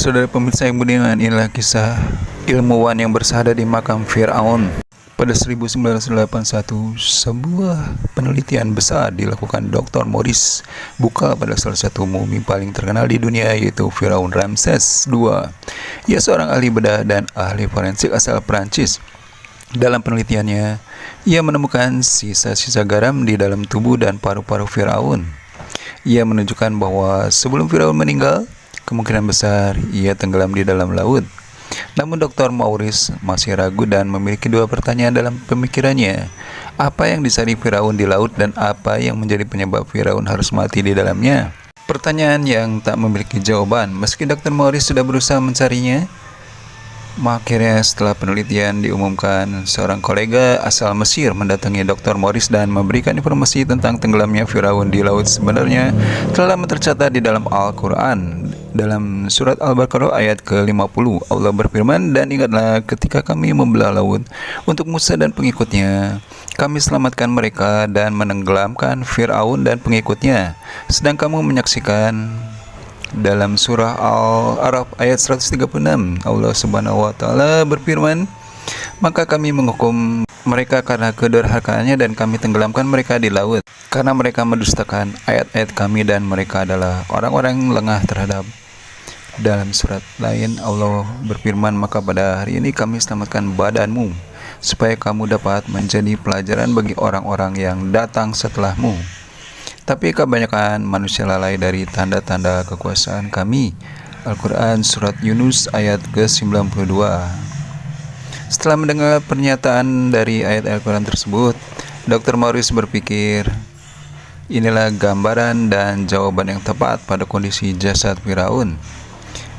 Saudara pemirsa yang budiman, inilah kisah ilmuwan yang bersahada di makam Fir'aun. Pada 1981, sebuah penelitian besar dilakukan Dr. Maurice Bucca pada salah satu mumi paling terkenal di dunia, yaitu Firaun Ramses II. Ia seorang ahli bedah dan ahli forensik asal Prancis. Dalam penelitiannya, ia menemukan sisa-sisa garam di dalam tubuh dan paru-paru Firaun. Ia menunjukkan bahwa sebelum Firaun meninggal, kemungkinan besar ia tenggelam di dalam laut. Namun Dr. Maurice masih ragu dan memiliki dua pertanyaan dalam pemikirannya. Apa yang dicari Firaun di laut dan apa yang menjadi penyebab Firaun harus mati di dalamnya? Pertanyaan yang tak memiliki jawaban. Meski Dr. Maurice sudah berusaha mencarinya, akhirnya setelah penelitian diumumkan, seorang kolega asal Mesir mendatangi Dr. Maurice dan memberikan informasi tentang tenggelamnya Firaun di laut. Sebenarnya telah tercatat di dalam Al-Quran. Dalam surat Al-Baqarah ayat ke-50, Allah berfirman, "Dan ingatlah ketika kami membelah laut untuk Musa dan pengikutnya, kami selamatkan mereka dan menenggelamkan Fir'aun dan pengikutnya. Sedang kamu menyaksikan." Dalam surah Al-A'raf ayat 136, Allah Subhanahu wa Ta'ala berfirman, "Maka kami menghukum mereka karena kedurhakaannya dan kami tenggelamkan mereka di laut, karena mereka mendustakan ayat-ayat kami dan mereka adalah orang-orang yang lengah terhadap." Dalam surat lain Allah berfirman, "Maka pada hari ini kami selamatkan badanmu, supaya kamu dapat menjadi pelajaran bagi orang-orang yang datang setelahmu. Tapi kebanyakan manusia lalai dari tanda-tanda kekuasaan kami." Al-Quran Surat Yunus ayat ke-92. Setelah mendengar pernyataan dari ayat Al-Quran tersebut, Dr. Maurice berpikir, inilah gambaran dan jawaban yang tepat pada kondisi jasad Firaun.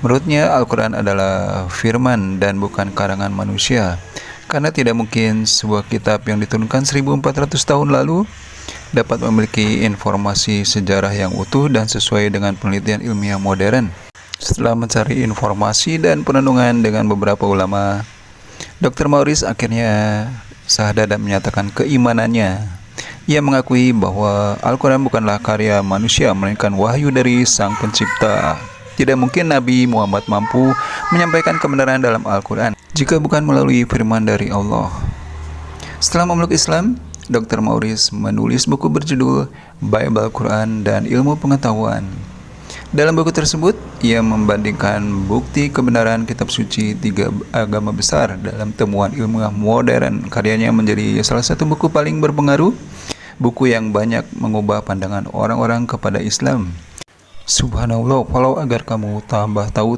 Menurutnya, Al-Quran adalah firman dan bukan karangan manusia, karena tidak mungkin sebuah kitab yang diturunkan 1400 tahun lalu dapat memiliki informasi sejarah yang utuh dan sesuai dengan penelitian ilmiah modern. Setelah mencari informasi dan perenungan dengan beberapa ulama, Dr. Maurice akhirnya sadar dan menyatakan keimanannya. Ia mengakui bahwa Al-Quran bukanlah karya manusia, melainkan wahyu dari Sang Pencipta. Tidak mungkin Nabi Muhammad mampu menyampaikan kebenaran dalam Al-Quran jika bukan melalui firman dari Allah. Setelah memeluk Islam, Dr. Maurice menulis buku berjudul Bible, Quran, dan Ilmu Pengetahuan. Dalam buku tersebut, ia membandingkan bukti kebenaran kitab suci tiga agama besar dalam temuan ilmiah modern. Karyanya menjadi salah satu buku paling berpengaruh, buku yang banyak mengubah pandangan orang-orang kepada Islam. Subhanallah, walau agar kamu tambah tahu